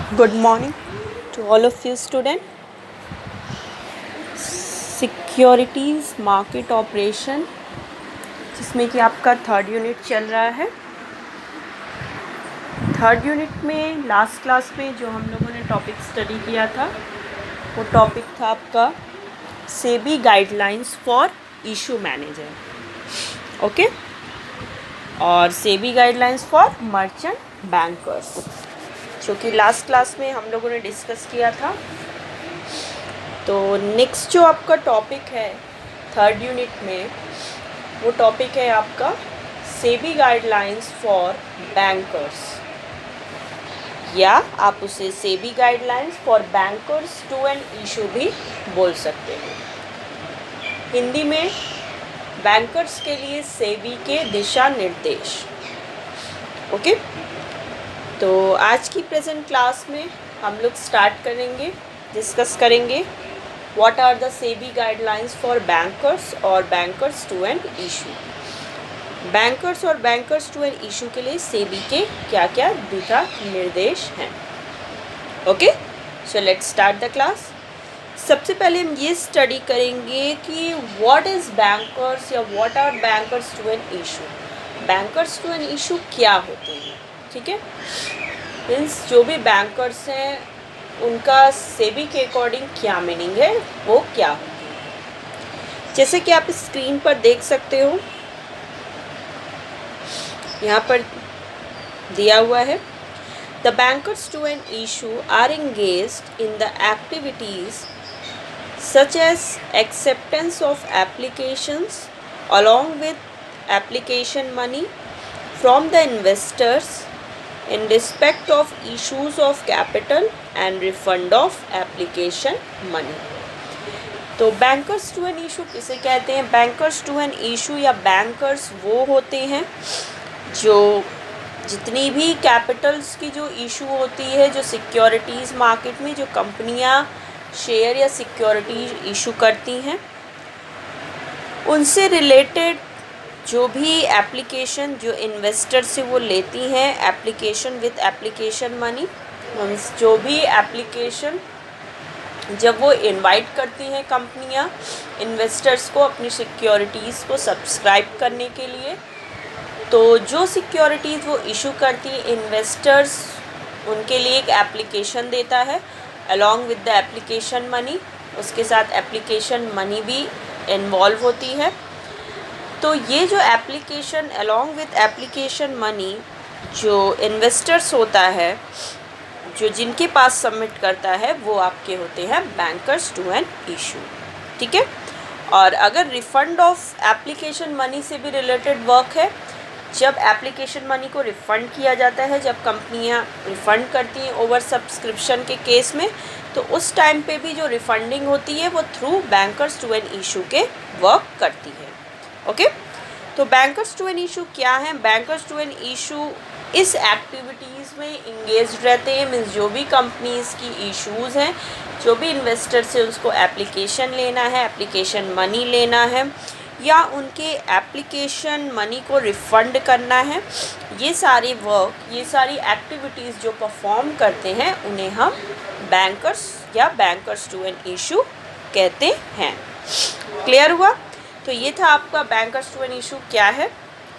Good morning to all of you students. Securities market operation, जिसमें कि आपका third unit चल रहा है। थर्ड यूनिट में लास्ट क्लास में जो हम लोगों ने टॉपिक स्टडी किया था वो टॉपिक था आपका SEBI guidelines for issue manager, okay, और SEBI guidelines for merchant bankers, जो कि लास्ट क्लास में हम लोगों ने डिस्कस किया था। तो नेक्स्ट जो आपका टॉपिक है थर्ड यूनिट में, वो टॉपिक है आपका सेबी गाइडलाइंस फॉर बैंकर्स, या आप उसे SEBI guidelines for bankers to an issue भी बोल सकते हैं। हिंदी में बैंकर्स के लिए सेबी के दिशा निर्देश, ओके। तो आज की प्रेजेंट क्लास में हम लोग स्टार्ट करेंगे, डिस्कस करेंगे what are the SEBI guidelines for bankers और bankers to an issue. Bankers और बैंकर्स टू एन इशू के लिए सेबी के क्या क्या दिशा निर्देश हैं, okay. So let's start the class. सबसे पहले हम ये स्टडी करेंगे कि व्हाट इज़ बैंकर्स या what are bankers to an issue. Bankers to an issue क्या होते हैं, ठीक है। मीन्स जो भी बैंकर्स हैं उनका सेबी के अकॉर्डिंग क्या मीनिंग है, वो क्या होती है। जैसे कि आप स्क्रीन पर देख सकते हो, यहाँ पर दिया हुआ है, the bankers to an issue are engaged in the activities such as acceptance of applications along with application money from the investors in respect of issues of capital and refund of application money। तो bankers to an issue किसे कहते हैं? Bankers to an issue या bankers वो होते हैं जो जितनी भी कैपिटल्स की जो इशू होती है, जो सिक्योरिटीज़ मार्केट में जो कंपनियां शेयर या सिक्योरिटीज इशू करती हैं, उनसे रिलेटेड जो भी एप्लीकेशन जो इन्वेस्टर से वो लेती हैं, application with application money, means जो भी एप्लीकेशन जब वो इनवाइट करती हैं कंपनियां इन्वेस्टर्स को अपनी सिक्योरिटीज़ को सब्सक्राइब करने के लिए, तो जो सिक्योरिटीज़ वो इशू करती है इन्वेस्टर्स उनके लिए एक एप्लीकेशन देता है along with the application money, उसके साथ एप्लीकेशन मनी भी इन्वॉल्व होती है। तो ये जो application along with application money जो इन्वेस्टर्स होता है, जो जिनके पास सबमिट करता है, वो आपके होते हैं बैंकर्स टू एन इशू, ठीक है। और अगर रिफ़ंड ऑफ एप्लीकेशन मनी से भी रिलेटेड वर्क है, जब एप्लीकेशन मनी को रिफ़ंड किया जाता है, जब कंपनियां रिफ़ंड करती हैं ओवर सब्सक्रिप्शन के केस में, तो उस टाइम पे भी जो रिफ़ंडिंग होती है वो through bankers to an issue के वर्क करती है, ओके। तो बैंकर्स टू एन इशू क्या है? बैंकर्स टू एन इशू इस एक्टिविटीज़ में इंगेज रहते हैं, मीन्स जो भी कंपनीज़ की इश्यूज़ हैं, जो भी इन्वेस्टर से उसको एप्लीकेशन लेना है, एप्लीकेशन मनी लेना है, या उनके एप्लीकेशन मनी को रिफ़ंड करना है, ये सारे वर्क, ये सारी एक्टिविटीज़ जो परफॉर्म करते हैं, उन्हें हम बैंकर्स या बैंकर्स टू एन इशू कहते हैं। क्लियर हुआ? तो ये था आपका बैंकर्स टू एन इशू क्या है।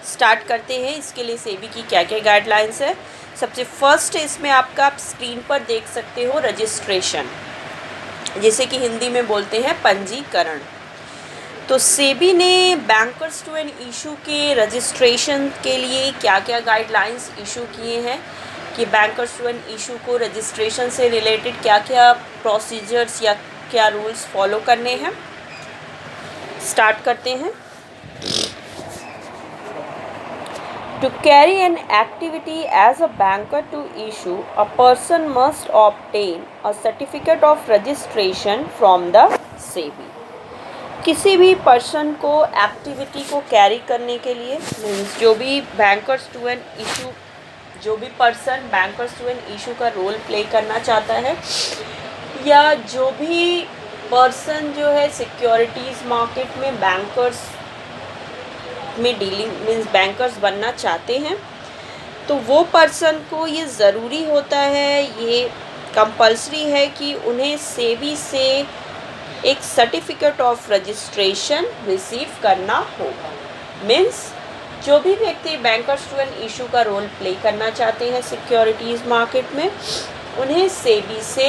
स्टार्ट करते हैं। इसके लिए सेबी की क्या क्या गाइडलाइंस है। सबसे फर्स्ट इसमें आपका आप स्क्रीन पर देख सकते हो रजिस्ट्रेशन, जिसे कि हिंदी में बोलते हैं पंजीकरण। तो सेबी ने बैंकर्स टू एन इशू के रजिस्ट्रेशन के लिए क्या क्या गाइडलाइंस इशू किए हैं, कि बैंकर्स टू एन इशू को रजिस्ट्रेशन से रिलेटेड क्या क्या प्रोसीजर्स या क्या रूल्स फॉलो करने हैं। स्टार्ट करते हैं। To carry an activity as a banker to issue, a person must obtain a certificate of registration from the SEBI। किसी भी पर्सन को एक्टिविटी को कैरी करने के लिए, मीन्स जो भी बैंकर्स टू एन इशू, जो भी person bankers to an issue का रोल प्ले करना चाहता है, या जो भी पर्सन जो है सिक्योरिटीज़ मार्केट में बैंकर्स में डीलिंग, मीन्स बैंकर्स बनना चाहते हैं, तो वो पर्सन को ये ज़रूरी होता है, ये कंपल्सरी है कि उन्हें सेबी से एक सर्टिफिकेट ऑफ रजिस्ट्रेशन रिसीव करना होगा। मीन्स जो भी व्यक्ति बैंकर्स टू एंड इशू का रोल प्ले करना चाहते हैं सिक्योरिटीज़ मार्केट में, उन्हें सेबी से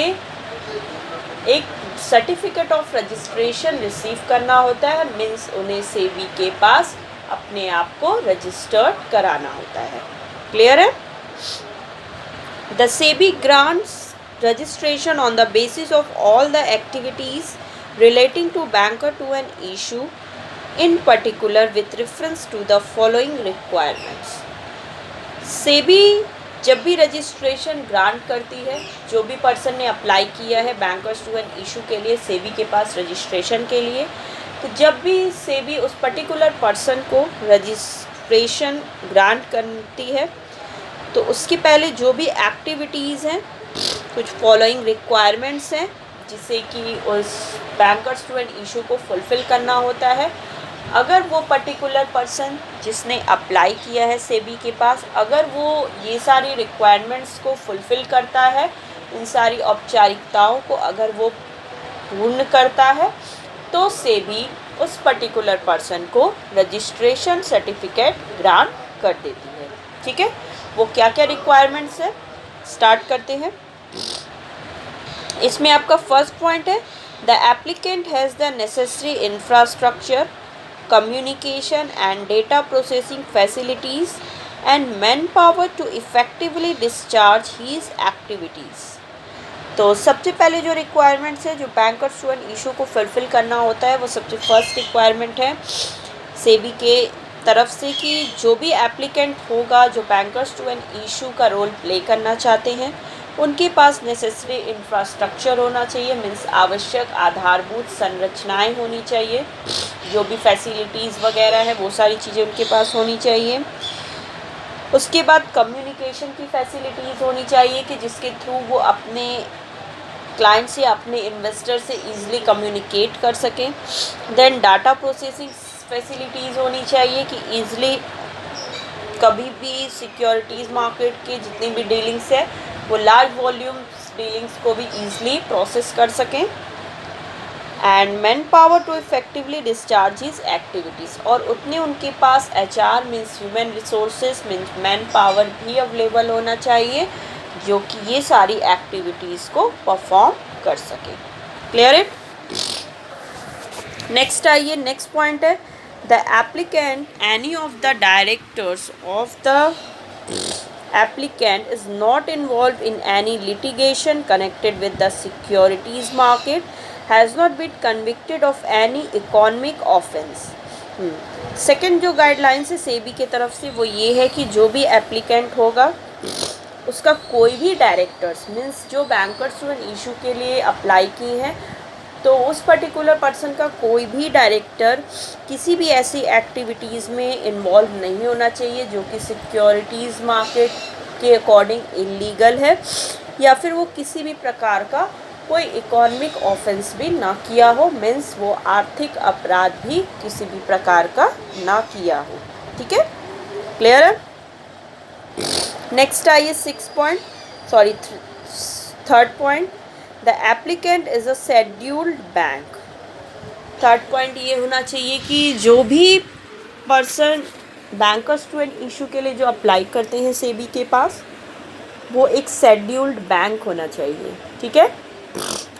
एक सर्टिफिकेट ऑफ रजिस्ट्रेशन रिसीव करना होता है। मीन्स उन्हें सेबी के पास अपने आप को रजिस्टर्ड कराना होता है। क्लियर है? The SEBI grants registration on the basis of all the activities relating to banker to an issue, in particular with reference to the following requirements. SEBI जब भी रजिस्ट्रेशन ग्रांट करती है, जो भी पर्सन ने अप्लाई किया है बैंकर्स टू एन इशू के लिए सेबी के पास रजिस्ट्रेशन के लिए, तो जब भी सेबी उस पर्टिकुलर पर्सन को रजिस्ट्रेशन ग्रांट करती है तो उसके पहले जो भी एक्टिविटीज़ हैं, कुछ फॉलोइंग रिक्वायरमेंट्स हैं जिसे कि उस बैंकर्स टू एन इशू को फुलफ़िल करना होता है। अगर वो पर्टिकुलर पर्सन जिसने अप्लाई किया है सेबी के पास, अगर वो ये सारी रिक्वायरमेंट्स को फुलफ़िल करता है, इन सारी औपचारिकताओं को अगर वो पूर्ण करता है, तो सेबी उस पर्टिकुलर पर्सन को रजिस्ट्रेशन सर्टिफिकेट ग्रांट कर देती है। ठीक है, वो क्या क्या रिक्वायरमेंट्स है स्टार्ट करते हैं। इसमें आपका फर्स्ट पॉइंट है, the applicant has the necessary infrastructure, communication and data processing facilities and man power to effectively discharge his activities. तो सबसे पहले जो रिक्वायरमेंट्स है जो बैंकर्स टू एन इशू को फुलफ़िल करना होता है, वो सबसे फर्स्ट रिक्वायरमेंट है सेबी के तरफ से कि जो भी एप्लीकेंट होगा जो बैंकर्स टू एन इशू का रोल प्ले करना चाहते हैं, उनके पास नेसेसरी इंफ्रास्ट्रक्चर होना चाहिए। मीन्स आवश्यक आधारभूत संरचनाएं होनी चाहिए, जो भी फैसिलिटीज़ वगैरह है वो सारी चीज़ें उनके पास होनी चाहिए। उसके बाद कम्युनिकेशन की फैसिलिटीज़ होनी चाहिए कि जिसके थ्रू वो अपने क्लाइंट से, अपने इन्वेस्टर से ईज़िली कम्युनिकेट कर सकें। देन डाटा प्रोसेसिंग फैसिलिटीज़ होनी चाहिए कि ईज़िली कभी भी सिक्योरिटीज़ मार्केट के जितनी भी डीलिंग्स है वो लार्ज वॉल्यूम्स डीलिंग्स को भी ईज़िली प्रोसेस कर सकें। And man power to effectively discharge his activities, और उतने उनके पास HR means human resources means man power भी अवेलेबल होना चाहिए जो कि ये सारी एक्टिविटीज़ को परफॉर्म कर सके। क्लियर है? नेक्स्ट आइए, नेक्स्ट पॉइंट है, the applicant any of the directors of the applicant is not involved in any litigation connected with the securities market, has not been convicted of any economic offense। Second जो guidelines है सेबी के तरफ से वो ये है कि जो भी एप्लीकेंट होगा उसका कोई भी डायरेक्टर्स मीन्स जो बैंकर्स टू एन इशू के लिए अप्लाई किए हैं, तो उस पर्टिकुलर पर्सन का कोई भी डायरेक्टर किसी भी ऐसी एक्टिविटीज़ में इन्वॉल्व नहीं होना चाहिए जो कि सिक्योरिटीज़ मार्केट के अकॉर्डिंग इलीगल है, या फिर वो किसी भी प्रकार का कोई इकोनॉमिक ऑफेंस भी ना किया हो। मीन्स वो आर्थिक अपराध भी किसी भी प्रकार का ना किया हो। ठीक है, क्लियर है? नेक्स्ट आइए third point, the applicant is a scheduled bank. Third point ये होना चाहिए कि जो भी person bankers to an issue के लिए जो अप्लाई करते हैं सेबी के पास, वो एक शेड्यूल्ड बैंक होना चाहिए। ठीक है,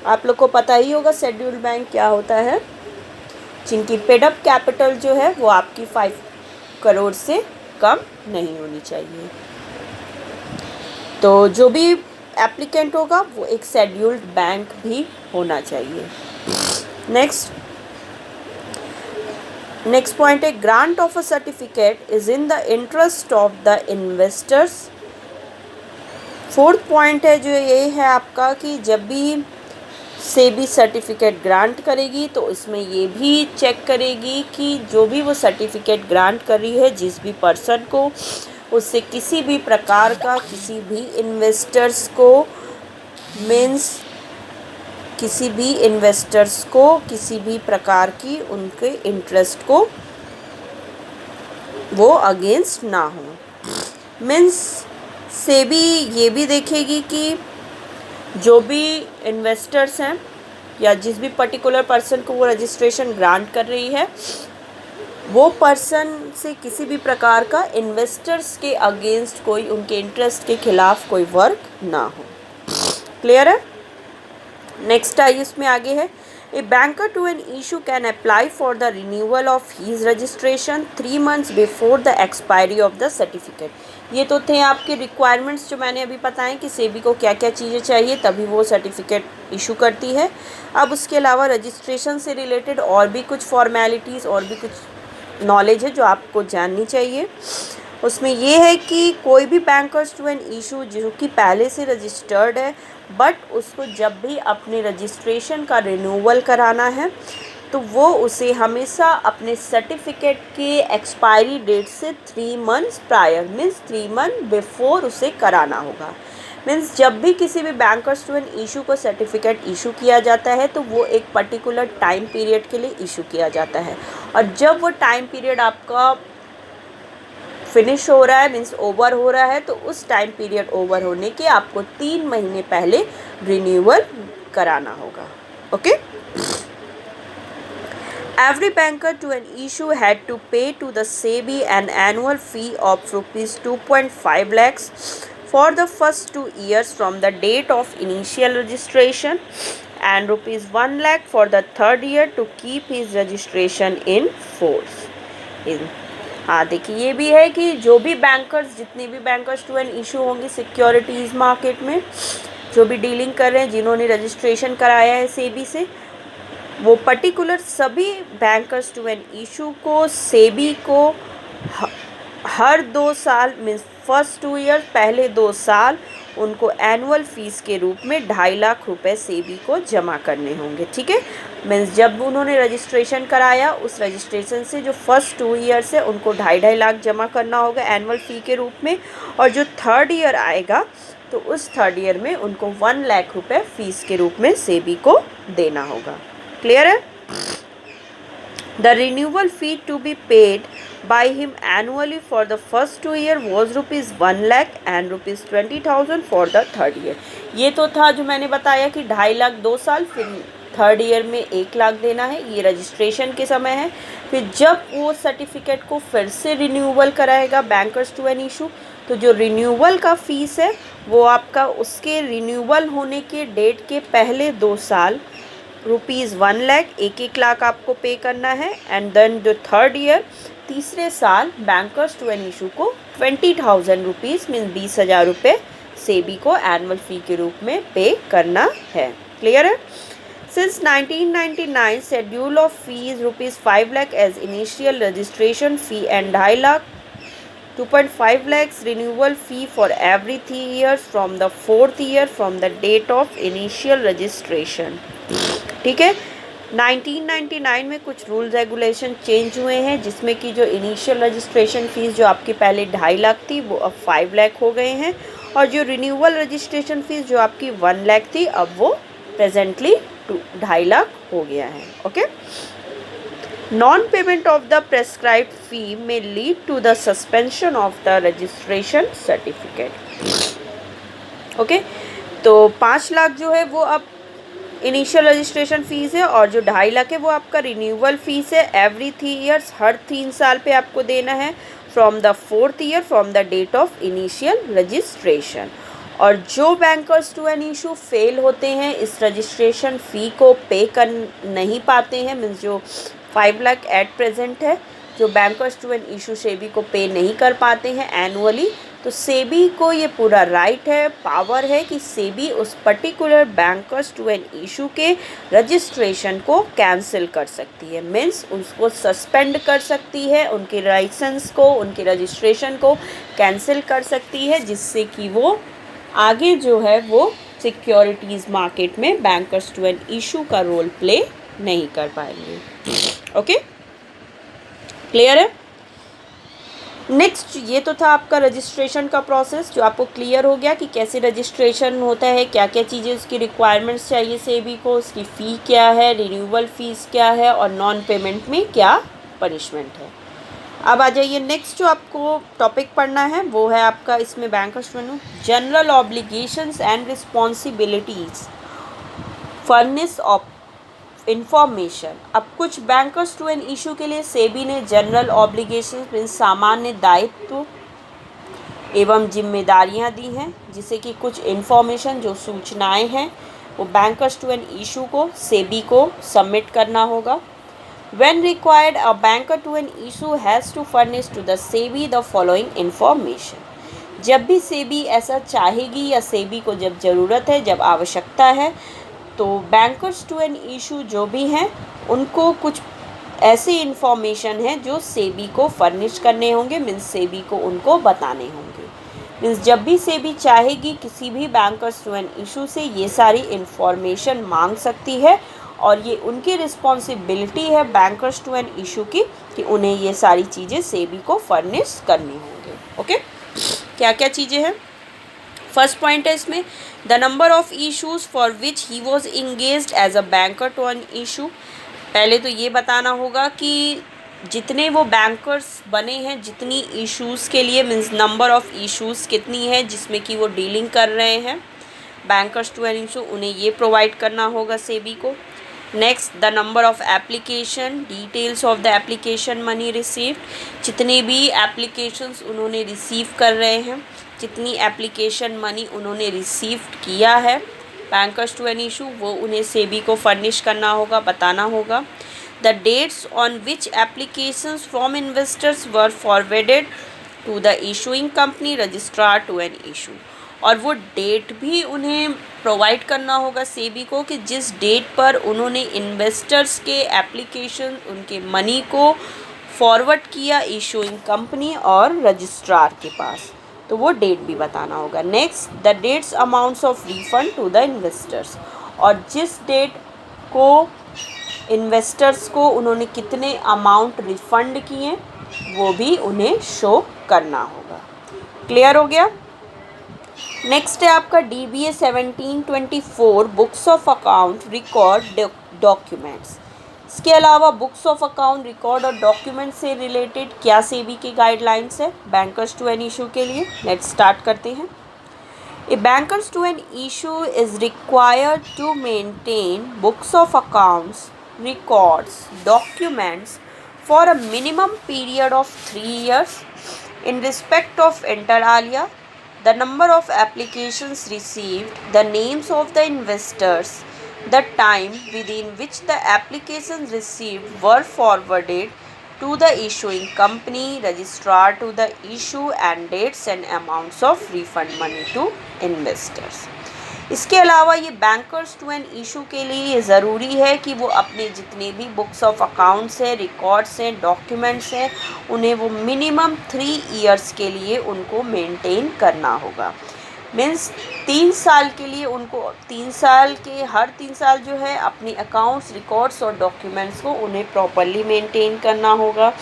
आप लोग को पता ही होगा शेड्यूल्ड बैंक क्या होता है, जिनकी पेड अप कैपिटल जो है वो आपकी 5 करोड़ से कम नहीं होनी चाहिए। तो जो भी एप्लीकेंट होगा वो एक शेड्यूल्ड बैंक भी होना चाहिए। नेक्स्ट पॉइंट है, grant of a certificate is in the interest of the investors. Fourth point है जो ये है आपका कि जब भी सेबी सर्टिफिकेट ग्रांट करेगी तो इसमें ये भी चेक करेगी कि जो भी वो सर्टिफिकेट ग्रांट कर रही है जिस भी पर्सन को, उससे किसी भी प्रकार का किसी भी इन्वेस्टर्स को मीन्स किसी भी इन्वेस्टर्स को किसी भी प्रकार की उनके इंटरेस्ट को वो अगेंस्ट ना हो। मीन्स सेबी ये भी देखेगी कि जो भी इन्वेस्टर्स हैं या जिस भी पर्टिकुलर पर्सन को वो रजिस्ट्रेशन ग्रांट कर रही है, वो पर्सन से किसी भी प्रकार का इन्वेस्टर्स के अगेंस्ट कोई, उनके इंटरेस्ट के खिलाफ कोई वर्क ना हो। क्लियर है? नेक्स्ट आइए इसमें आगे है, a banker to an issue can apply for the renewal of his registration 3 months before the expiry of the certificate. ये तो थे आपके रिक्वायरमेंट्स जो मैंने अभी बताएं कि सेबी को क्या क्या चीज़ें चाहिए तभी वो सर्टिफिकेट इशू करती है। अब उसके अलावा रजिस्ट्रेशन से रिलेटेड और भी कुछ फॉर्मेलिटीज़ और भी कुछ नॉलेज है जो आपको जाननी चाहिए। उसमें ये है कि कोई भी बैंकर्स टू एन इशू जो कि पहले से रजिस्टर्ड है बट उसको जब भी अपने रजिस्ट्रेशन का रिन्यूअल कराना है तो वो उसे हमेशा अपने सर्टिफिकेट के एक्सपायरी डेट से 3 months prior, means 3 months before उसे कराना होगा। मीन्स जब भी किसी भी बैंकर्स टू एन इशू को सर्टिफिकेट इशू किया जाता है तो वो एक पर्टिकुलर टाइम पीरियड के लिए इशू किया जाता है, और जब वो टाइम पीरियड आपका फिनिश हो रहा है, मीन्स ओवर हो रहा है, तो उस टाइम पीरियड ओवर होने के आपको 3 महीने पहले रिन्यूअल कराना होगा। Okay, every banker to an issue had to pay to the SEBI an annual fee of ₹2.5 lakhs for the first 2 years from the date of initial registration and ₹1 lakh for the third year to keep his registration in force। हाँ देखिए, ये भी है कि जो भी bankers, जितने भी बैंकर्स टू एन इशू होंगे सिक्योरिटीज़ मार्केट में जो भी डीलिंग कर रहे हैं, जिन्होंने रजिस्ट्रेशन कराया है सेबी से, वो पर्टिकुलर सभी बैंकर्स टू एन इशू को सेबी को हर 2 साल, मीन्स फर्स्ट 2 ईयर, पहले 2 साल उनको एनुअल फीस के रूप में 2.5 लाख रुपए सेबी को जमा करने होंगे। ठीक है, मीन्स जब उन्होंने रजिस्ट्रेशन कराया उस रजिस्ट्रेशन से जो फर्स्ट 2 ईयर्स है उनको 2.5 लाख जमा करना होगा एनुअल फ़ी के रूप में, और जो थर्ड ईयर आएगा तो उस थर्ड ईयर में उनको 1 लाख रुपए फीस के रूप में सेबी को देना होगा। क्लियर है? The renewal fee to be paid by him annually for the first 2 years was ₹1 lakh and ₹20,000 for the third year। ये तो था जो मैंने बताया कि 2.5 लाख 2 साल, फिर थर्ड ईयर में 1 लाख देना है, ये रजिस्ट्रेशन के समय है। फिर जब वो सर्टिफिकेट को फिर से रिन्यूअल कराएगा बैंकर्स टू एन इशू, तो जो रिन्यूअल का फ़ीस है वो आपका उसके रिन्यूअल होने के डेट के पहले 2 साल ₹1 लाख, 1 लाख आपको पे करना है, एंड देन जो थर्ड ईयर, तीसरे साल बैंकर्स टू एन इशू को ₹20,000 मीन्स 20,000 रुपये सेबी को एनुअल फ़ी के रूप में पे करना है। क्लियर है? Since 1999 schedule of fees ₹5 lakh as initial registration fee and 2.5 lakh 2.5 lakhs renewal fee for every 3 years from the 4th year from the date of initial registration। ठीक है, 1999 में कुछ रूल रेगुलेशन चेंज हुए हैं जिसमें कि जो इनिशियल रजिस्ट्रेशन फ़ीस जो आपकी पहले 2.5 लाख थी वो अब 5 लाख हो गए हैं, और जो रिन्यूअल रजिस्ट्रेशन फ़ीस जो आपकी 1 लाख थी अब वो प्रेजेंटली 2.5 लाख हो गया है। Okay, non payment of the prescribed fee may lead to the suspension of the registration certificate. Okay, तो 5 लाख जो है वो अब इनिशियल रजिस्ट्रेशन फ़ीस है, और जो 2.5 लाख है वो आपका रिन्यूअल फ़ीस है। एवरी 3 ईयर्स, हर 3 साल पे आपको देना है, from the 4th year from the date of initial registration. और जो bankers to an issue fail होते हैं, इस रजिस्ट्रेशन फ़ी को पे कर नहीं पाते हैं, मीन्स जो 5 लाख एट प्रेजेंट है, जो bankers to an issue SEBI को पे नहीं कर पाते हैं एनुअली, तो सेबी को ये पूरा राइट है, पावर है कि सेबी उस particular bankers to an issue के रजिस्ट्रेशन को कैंसिल कर सकती है, मीन्स उसको सस्पेंड कर सकती है, उनके लाइसेंस को, उनके रजिस्ट्रेशन को कैंसिल कर सकती है, जिससे कि वो आगे जो है वो सिक्योरिटीज़ मार्केट में बैंकर्स टू एन इशू का रोल प्ले नहीं कर पाएंगे। ओके, क्लियर है? नेक्स्ट, ये तो था आपका रजिस्ट्रेशन का प्रोसेस जो आपको क्लियर हो गया कि कैसे रजिस्ट्रेशन होता है, क्या क्या चीज़ें उसकी रिक्वायरमेंट्स चाहिए सेबी को, उसकी फ़ी क्या है, रिन्यूअल फीस क्या है, और नॉन पेमेंट में क्या पनिशमेंट है। अब आ जाइए नेक्स्ट जो आपको टॉपिक पढ़ना है वो है आपका इसमें bankers to an general obligations and responsibilities furnish of information. अब कुछ बैंकर्स टू एन इशू के लिए सेबी ने जनरल ऑब्लिगेशंस मीन्स सामान्य दायित्व एवं जिम्मेदारियां दी हैं, जिसे कि कुछ इन्फॉर्मेशन जो सूचनाएं हैं वो बैंकर्स टू एन इशू को सेबी को सबमिट करना होगा। When required, a banker to an issue has to furnish to the SEBI the following information। जब भी सेबी ऐसा चाहेगी या सेबी को जब ज़रूरत है, जब आवश्यकता है, तो बैंकर्स टू एन इशू जो भी हैं उनको कुछ ऐसे इंफॉर्मेशन है जो सेबी को फर्निश करने होंगे, मीन्स सेबी को उनको बताने होंगे। मीन्स जब भी सेबी चाहेगी किसी भी बैंकर्स टू एन इशू से ये सारी इंफॉर्मेशन मांग सकती है, और ये उनकी रिस्पॉन्सिबिलिटी है बैंकर्स टू एन इशू की कि उन्हें ये सारी चीज़ें सेबी को फर्निश करनी होंगी। ओके, क्या क्या चीज़ें हैं? फर्स्ट पॉइंट है इसमें the number of issues for which he was engaged as a banker to an issue. पहले तो ये बताना होगा कि जितने वो बैंकर्स बने हैं, जितनी इश्यूज़ के लिए, मीन्स नंबर ऑफ इश्यूज़ कितनी है जिसमें कि वो डीलिंग कर रहे हैं बैंकर्स टू एन इशू, उन्हें ये प्रोवाइड करना होगा सेबी को। Next the number of application, details of the application money received, जितने भी एप्लीकेशंस उन्होंने रिसीव कर रहे हैं, जितनी एप्लीकेशन मनी उन्होंने रिसीव किया है बैंकर्स टू एन इशू, वो उन्हें सेबी को फर्निश करना होगा, बताना होगा। The dates on which applications from investors were forwarded to the issuing company registrar to an issue, और वो डेट भी उन्हें प्रोवाइड करना होगा सेबी को कि जिस डेट पर उन्होंने इन्वेस्टर्स के एप्लीकेशन, उनके मनी को फॉरवर्ड किया इशूइंग कंपनी और रजिस्ट्रार के पास, तो वो डेट भी बताना होगा। Next the dates amounts of refund to the investors, और जिस डेट को इन्वेस्टर्स को उन्होंने कितने अमाउंट रिफंड किए वो भी उन्हें शो करना होगा। क्लियर हो गया? नेक्स्ट है आपका DBA 1724 books of account record documents. इसके अलावा बुक्स ऑफ अकाउंट रिकॉर्ड और डॉक्यूमेंट से रिलेटेड क्या सेबी के गाइडलाइंस है बैंकर्स टू एन इशू के लिए? लेट्स स्टार्ट करते हैं। A bankers to an issue is required to maintain books of accounts records documents for a minimum period of 3 years in respect of inter alia, the number of applications received, the names of the investors, the time within which the applications received were forwarded to the issuing company, registrar to the issue, and dates and amounts of refund money to investors। इसके अलावा ये bankers to an issue के लिए ये ज़रूरी है कि वो अपने जितने भी बुक्स ऑफ अकाउंट्स हैं, रिकॉर्ड्स हैं, डॉक्यूमेंट्स हैं, उन्हें वो मिनिमम 3 years के लिए उनको मेंटेन करना होगा। मीन्स 3 साल के लिए उनको हर 3 साल जो है अपनी अकाउंट्स, रिकॉर्ड्स और डॉक्यूमेंट्स को उन्हें प्रॉपरली मेंटेन करना होगा।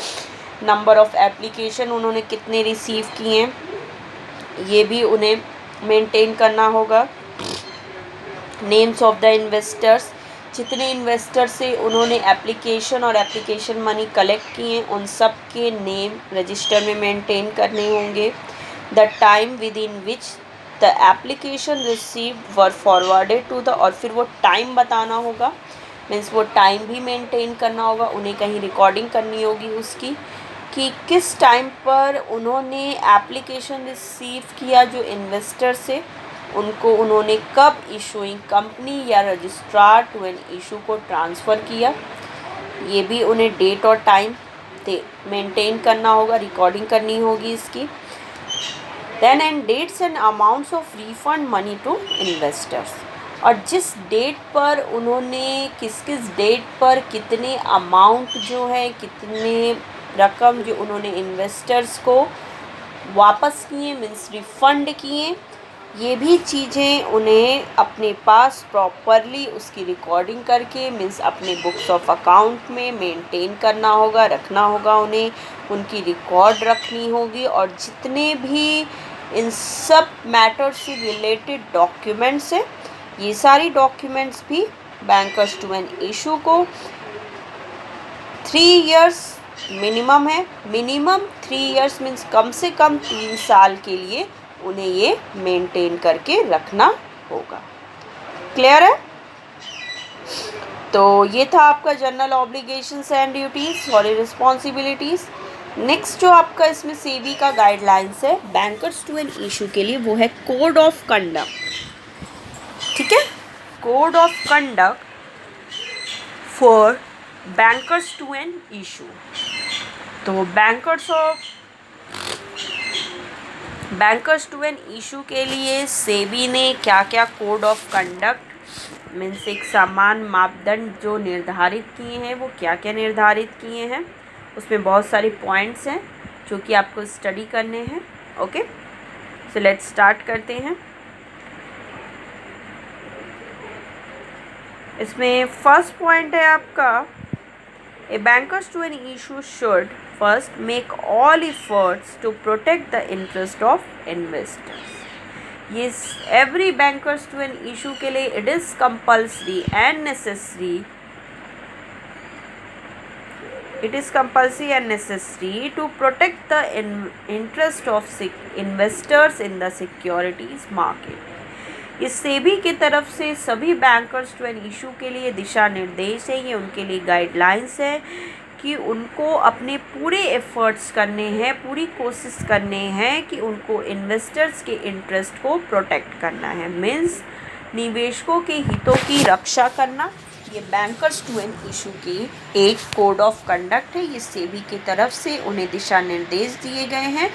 नंबर ऑफ़ एप्लीकेशन उन्होंने कितने रिसीव किए हैं ये भी उन्हें मेंटेन करना होगा। नेम्स ऑफ द इन्वेस्टर्स, जितने इन्वेस्टर से उन्होंने एप्लीकेशन और एप्लीकेशन मनी कलेक्ट किए उन सब के नेम रजिस्टर में मेंटेन करने होंगे। The time within which the application received were forwarded to the, और फिर वो टाइम बताना होगा, मीन्स वो टाइम भी मेंटेन करना होगा, उन्हें कहीं रिकॉर्डिंग करनी होगी उसकी कि किस टाइम पर उन्होंने एप्लीकेशन रिसीव किया जो इन्वेस्टर से, उनको उन्होंने कब इशूइंग कंपनी या रजिस्ट्रार टू एन इशू को ट्रांसफ़र किया, ये भी उन्हें डेट और टाइम मेंटेन करना होगा, रिकॉर्डिंग करनी होगी इसकी। Then and dates and amounts of refund money to investors, और जिस डेट पर उन्होंने किस डेट पर कितने अमाउंट जो है, कितने रकम जो उन्होंने इन्वेस्टर्स को वापस किए, मीन्स रिफ़ंड किए, ये भी चीज़ें उन्हें अपने पास प्रॉपरली उसकी रिकॉर्डिंग करके मीन्स अपने बुक्स ऑफ अकाउंट में मेंटेन करना होगा, रखना होगा, उन्हें उनकी रिकॉर्ड रखनी होगी। और जितने भी इन सब मैटर से रिलेटेड डॉक्यूमेंट्स हैं, ये सारी डॉक्यूमेंट्स भी बैंकर्स टू एन इशू को 3 years मिनिमम है, मिनिमम 3 इयर्स मीन्स कम से कम 3 साल के लिए उन्हें ये मेंटेन करके रखना होगा। क्लियर है? तो ये था आपका जनरल ऑब्लिगेशंस एंड ड्यूटीज और रिस्पॉन्सिबिलिटीज। नेक्स्ट जो आपका इसमें सेबी का गाइडलाइंस है बैंकर्स टू एन इशू के लिए, वो है कोड ऑफ कंडक्ट। ठीक है, code of conduct for bankers to an issue. तो बैंकर्स टू एन इशू के लिए सेबी ने क्या क्या कोड ऑफ कंडक्ट मीन्स एक समान मापदंड जो निर्धारित किए हैं, वो क्या क्या निर्धारित किए हैं, उसमें बहुत सारे पॉइंट्स हैं जो कि आपको स्टडी करने हैं। ओके, सो लेट्स स्टार्ट करते हैं। इसमें फर्स्ट पॉइंट है आपका, a bankers to an issue should first make all efforts to protect the interest of investors. ये every bankers to an issue के लिए it is compulsory and necessary, it is compulsory and necessary to protect the interest of investors in the securities market। इस सेबी की तरफ से सभी bankers to an issue के लिए दिशा निर्देश है, ये उनके लिए गाइडलाइंस है कि उनको अपने पूरे एफर्ट्स करने हैं, पूरी कोशिश करने हैं कि उनको इन्वेस्टर्स के इंटरेस्ट को प्रोटेक्ट करना है, मीन्स निवेशकों के हितों की रक्षा करना। ये बैंकर्स टू एन इशू की एक कोड ऑफ कंडक्ट है। ये सेबी की तरफ से उन्हें दिशा निर्देश दिए गए हैं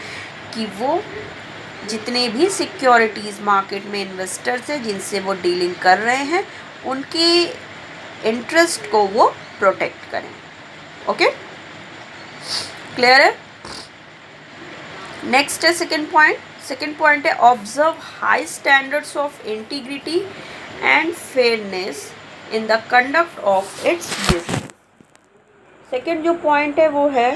कि वो जितने भी सिक्योरिटीज़ मार्केट में इन्वेस्टर्स हैं जिनसे वो डीलिंग कर रहे हैं, उनके इंटरेस्ट को वो प्रोटेक्ट करें। ओके, क्लियर है? नेक्स्ट है सेकेंड पॉइंट है observe high standards of integrity and fairness in the conduct of its business. Second जो पॉइंट है वो है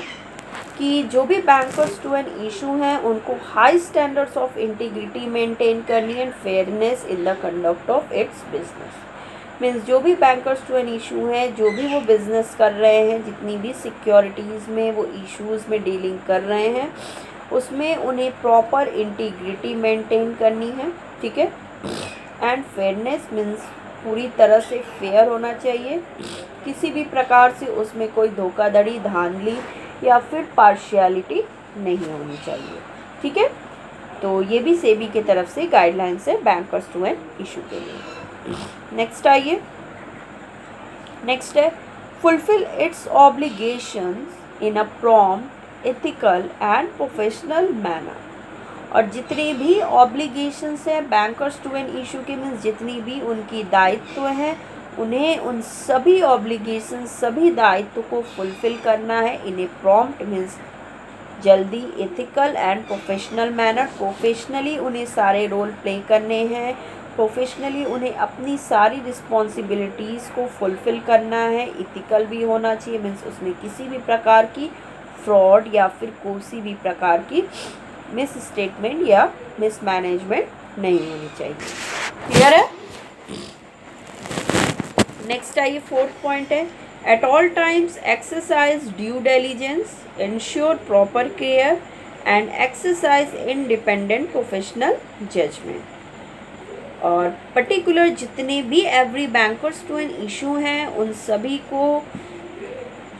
कि जो भी बैंकर्स टू एन इशू हैं उनको high standards of integrity maintain करनी है and fairness in the conduct of its business. Means जो भी बैंकर्स टू एन इशू हैं, जो भी वो बिजनेस कर रहे हैं, जितनी भी सिक्योरिटीज़ में वो इश्यूज़ में डीलिंग कर रहे हैं, उसमें उन्हें प्रॉपर इंटीग्रिटी मेंटेन करनी है। ठीक है, एंड फेयरनेस मीन्स पूरी तरह से फेयर होना चाहिए, किसी भी प्रकार से उसमें कोई धोखाधड़ी, धांधली या फिर पार्शियलिटी नहीं होनी चाहिए। ठीक है, तो ये भी सेबी की तरफ से गाइडलाइंस है बैंकर्स टू एन इशू के लिए। नेक्स्ट आइए, नेक्स्ट है fulfil it's obligations in a prompt, ethical and professional manner. और जितने भी ऑब्लिगेशंस हैं बैंकर्स टू एन इशू के, मीन्स जितनी भी उनकी दायित्व हैं, उन्हें उन सभी ऑब्लिगेशंस, सभी दायित्व को फुलफिल करना है इन ए प्रॉम्प्ट मीन्स जल्दी, ethical and professional manner, professionally उन्हें सारे रोल प्ले करने हैं, प्रोफेशनली उन्हें अपनी सारी रिस्पॉन्सिबिलिटीज़ को फुलफिल करना है। इथिकल भी होना चाहिए मीन्स उसमें किसी भी प्रकार की फ्रॉड या फिर किसी भी प्रकार की मिस स्टेटमेंट या मिस मैनेजमेंट नहीं होनी चाहिए। क्लियर है? नेक्स्ट आइए, फोर्थ पॉइंट है at all times exercise due diligence, ensure proper care and exercise independent professional judgment. और पर्टिकुलर जितने भी every bankers to an issue हैं, उन सभी को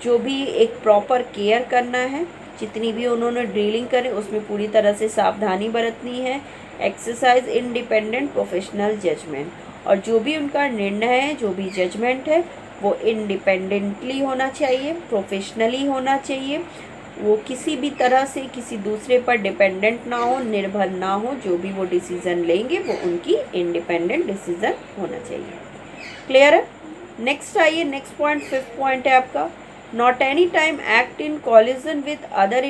जो भी एक प्रॉपर केयर करना है, जितनी भी उन्होंने डीलिंग करें उसमें पूरी तरह से सावधानी बरतनी है, एक्सरसाइज इंडिपेंडेंट प्रोफेशनल जजमेंट, और जो भी उनका निर्णय है, जो भी जजमेंट है, वो इंडिपेंडेंटली होना चाहिए, प्रोफेशनली होना चाहिए, वो किसी भी तरह से किसी दूसरे पर डिपेंडेंट ना हो, निर्भर ना हो, जो भी वो डिसीज़न लेंगे वो उनकी इंडिपेंडेंट डिसीज़न होना चाहिए। क्लियर है? नेक्स्ट आइए, नेक्स्ट पॉइंट, फिफ्थ पॉइंट है आपका not any time act in collision with other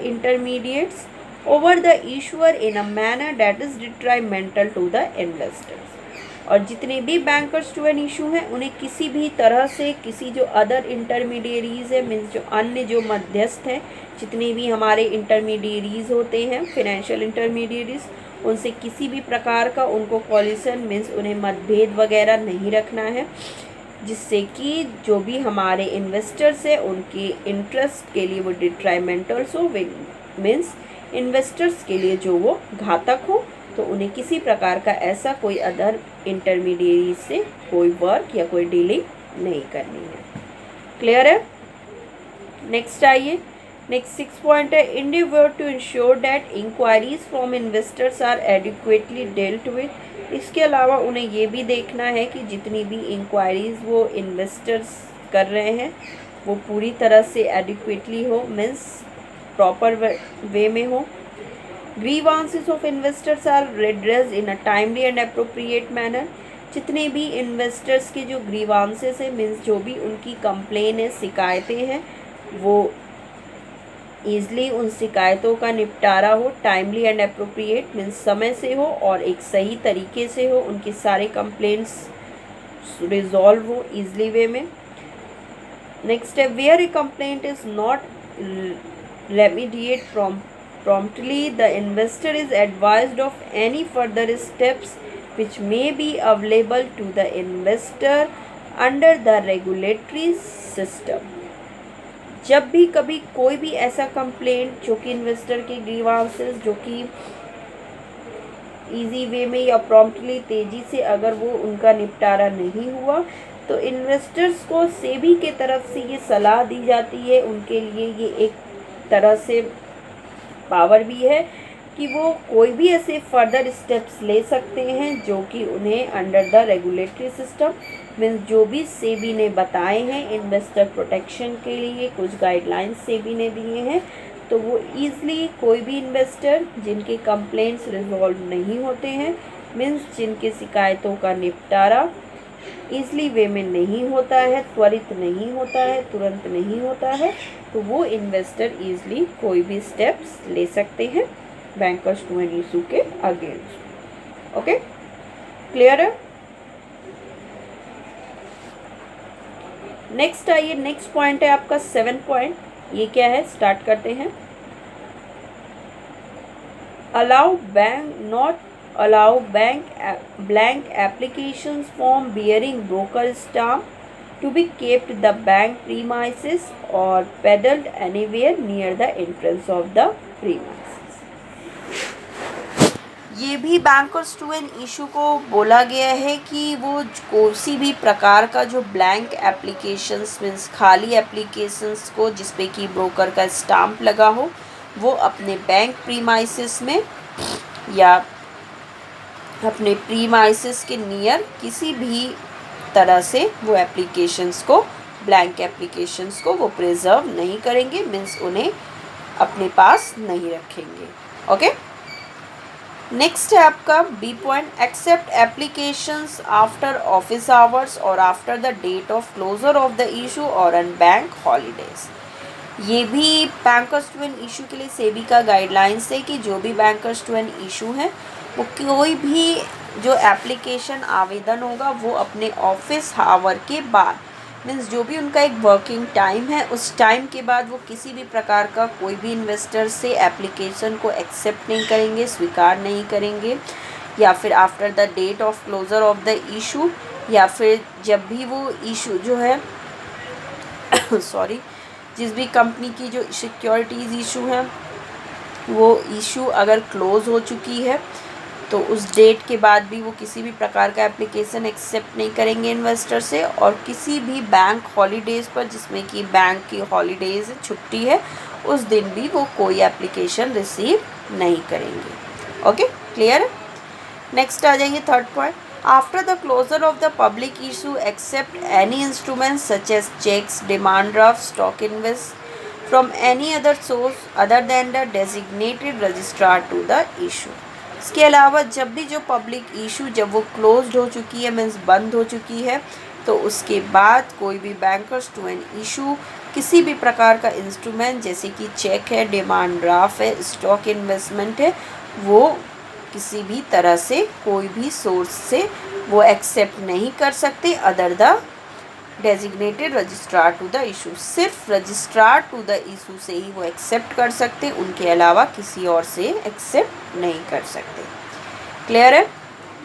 intermediates over the issuer in a manner that is detrimental to the investors। और जितने भी बैंकर्स टू एन इशू हैं उन्हें किसी भी तरह से किसी जो अदर इंटरमीडियरीज है मीन्स जो अन्य जो मध्यस्थ हैं, जितने भी हमारे इंटरमीडियरीज होते हैं फाइनेंशियल इंटरमीडियरीज, उनसे किसी भी प्रकार का उनको कॉलिशन मीन्स उन्हें मतभेद वगैरह नहीं रखना है। जिससे कि जो भी हमारे इन्वेस्टर्स हैं उनके इंटरेस्ट के लिए वो डिट्राइमेंटल्स हो, मीन्स इन्वेस्टर्स के लिए जो वो घातक हो, तो उन्हें किसी प्रकार का ऐसा कोई अदर इंटरमीडिएरी से कोई वर्क या कोई डीलिंग नहीं करनी है। क्लियर है? नेक्स्ट आइए, नेक्स्ट 6 पॉइंट है endeavor to ensure that inquiries from investors are adequately dealt with। इसके अलावा उन्हें ये भी देखना है कि जितनी भी इंक्वायरीज वो इन्वेस्टर्स कर रहे हैं वो पूरी तरह से एडिक्वेटली हो, मीन्स प्रॉपर वे में हो। grievances of investors are redressed in a timely and appropriate manner। जितने भी इन्वेस्टर्स के जो ग्रीवांसेस हैं, मीन्स जो भी उनकी कंप्लेन है, शिकायतें हैं, वो ईज़िली उन शिकायतों का निपटारा हो, टाइमली एंड अप्रोप्रिएट मीन्स समय से हो और एक सही तरीके से हो, उनके सारे कंप्लेंट्स रिजॉल्व हो ईजिली वे में। नेक्स्ट है where a complaint is not remediate promptly the investor is advised of any further steps which may be available to the investor under the regulatory system। जब भी कभी कोई भी ऐसा complaint जो कि इन्वेस्टर के ग्रीवांसेस जो कि इजी वे में या प्रॉम्प्टली तेज़ी से अगर वो उनका निपटारा नहीं हुआ, तो इन्वेस्टर्स को सेबी के तरफ से ये सलाह दी जाती है, उनके लिए ये एक तरह से पावर भी है कि वो कोई भी ऐसे फर्दर स्टेप्स ले सकते हैं जो कि उन्हें under the regulatory system means जो भी सेबी ने बताए हैं इन्वेस्टर प्रोटेक्शन के लिए कुछ गाइडलाइंस सेबी ने दिए हैं, तो वो ईज़िली कोई भी इन्वेस्टर जिनके कंप्लेंट्स रिजॉल्व नहीं होते हैं, मीन्स जिनके शिकायतों का निपटारा ईज़िली वे में नहीं होता है, त्वरित नहीं होता है, तुरंत नहीं होता है, तो वो इन्वेस्टर ईज़िली कोई भी स्टेप्स ले सकते हैं बैंकर्स 2 इशू के अगेंस्ट। ओके, क्लियर है? नेक्स्ट आइए, नेक्स्ट पॉइंट है आपका 7 पॉइंट। ये क्या है, स्टार्ट करते हैं। Allow bank not allow blank applications form bearing broker stamp to be kept the bank premises or peddled anywhere near the entrance of the premises। ये भी बैंकर्स टू एन इशू को बोला गया है कि वो किसी भी प्रकार का जो ब्लैंक एप्लीकेशंस मीन्स खाली एप्लीकेशंस को जिसपे कि ब्रोकर का स्टाम्प लगा हो, वो अपने बैंक प्रीमाइसेस में या अपने प्रीमाइसेस के नियर किसी भी तरह से वो एप्लीकेशंस को, ब्लैंक एप्लीकेशंस को वो प्रिजर्व नहीं करेंगे, मीन्स उन्हें अपने पास नहीं रखेंगे। ओके, नेक्स्ट है आपका B point, except applications after office hours और after the date of closure of the issue और ऑन बैंक हॉलीडेज। ये भी बैंकर्स टू एन इशू के लिए सेबी का गाइडलाइंस है कि जो भी बैंकर्स टू एन इशू है वो कोई भी जो एप्लीकेशन आवेदन होगा वो अपने ऑफिस आवर के बाद मीन्स जो भी उनका एक वर्किंग टाइम है उस टाइम के बाद वो किसी भी प्रकार का कोई भी इन्वेस्टर से एप्लीकेशन को एक्सेप्ट नहीं करेंगे, स्वीकार नहीं करेंगे, या फिर after the date of closure of the issue, या फिर जब भी वो इशू जो है सॉरी जिस भी कंपनी की जो सिक्योरिटीज़ इशू है वो इशू अगर क्लोज़ हो चुकी है तो उस डेट के बाद भी वो किसी भी प्रकार का एप्लीकेशन एक्सेप्ट नहीं करेंगे इन्वेस्टर से, और किसी भी बैंक हॉलीडेज़ पर जिसमें कि बैंक की हॉलीडेज़ छुट्टी है उस दिन भी वो कोई एप्लीकेशन रिसीव नहीं करेंगे। ओके, क्लियर है? नेक्स्ट आ जाइए third point, after the closure of the public issue accept any instrument such as cheques, demand draft, stock invest from any other source other than the designated registrar to the issue. इसके अलावा जब भी जो public issue जब वो closed हो चुकी है मीन्स बंद हो चुकी है, तो उसके बाद कोई भी बैंकर्स टू एन इशू किसी भी प्रकार का इंस्ट्रूमेंट जैसे कि चेक है, डिमांड ड्राफ्ट है, स्टॉक इन्वेस्टमेंट है, वो किसी भी तरह से कोई भी सोर्स से वो एक्सेप्ट नहीं कर सकते other the designated registrar to the issue. सिर्फ रजिस्ट्रार टू द इशू से ही वो एक्सेप्ट कर सकते, उनके अलावा किसी और से एक्सेप्ट नहीं कर सकते। क्लियर है?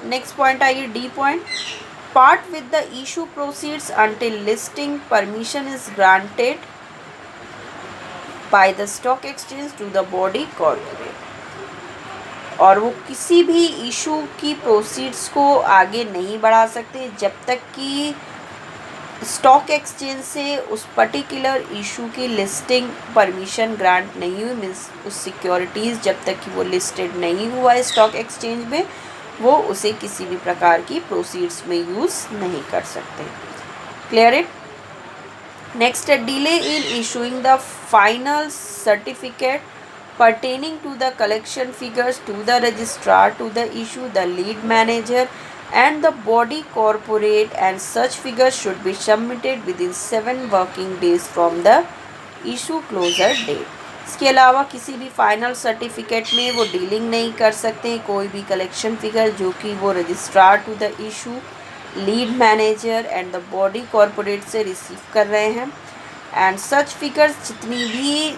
नेक्स्ट पॉइंट आइए D point, part with the issue proceeds until listing permission is granted by the stock exchange to the body corporate। और वो किसी भी इशू की प्रोसीड्स को आगे नहीं बढ़ा सकते जब तक कि स्टॉक एक्सचेंज से उस पर्टिकुलर इशू की लिस्टिंग परमिशन ग्रांट नहीं हुई। मीन्स उस सिक्योरिटीज़ जब तक कि वो लिस्टेड नहीं हुआ है स्टॉक एक्सचेंज में, वो उसे किसी भी प्रकार की प्रोसीड्स में यूज़ नहीं कर सकते। Clear it. नेक्स्ट है delay in issuing the final certificate pertaining to the collection figures to the registrar to the issue the lead manager and the body corporate, and such figures should be submitted within 7 working days from the issue closure date। इसके अलावा किसी भी final certificate में वो dealing नहीं कर सकते कोई भी कलेक्शन फिगर जो कि वो registrar to the issue, lead manager and the body corporate से रिसीव कर रहे हैं। एंड सच फिगर्स, जितनी भी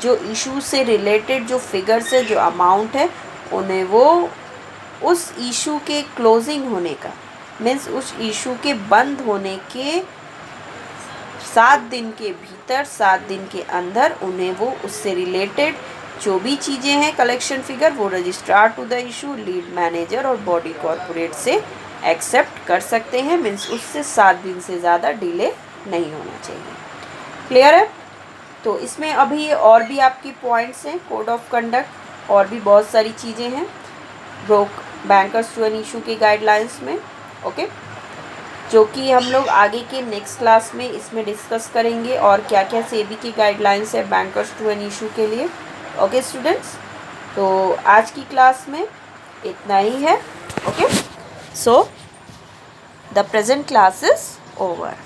जो इशू से रिलेटेड जो फिगर्स है, जो अमाउंट है, उन्हें वो उस इशू के क्लोजिंग होने का, मीन्स उस इशू के बंद होने के 7 दिन के भीतर, 7 दिन के अंदर उन्हें वो उससे रिलेटेड जो भी चीज़ें हैं कलेक्शन फिगर, वो registrar to the issue, lead manager और बॉडी कॉरपोरेट से एक्सेप्ट कर सकते हैं। मीन्स उससे 7 दिन से ज़्यादा डिले नहीं होना चाहिए। क्लियर है। तो इसमें अभी और भी आपकी पॉइंट्स हैं कोड ऑफ कंडक्ट, और भी बहुत सारी चीज़ें हैं बैंकर्स टू एन इशू के गाइडलाइंस में। ओके, जो कि हम लोग आगे के नेक्स्ट क्लास में इसमें डिस्कस करेंगे, और क्या क्या सेबी की गाइडलाइंस है बैंकर्स टू एन इशू के लिए। ओके स्टूडेंट्स, तो आज की क्लास में इतना ही है। Okay, so the present class is over.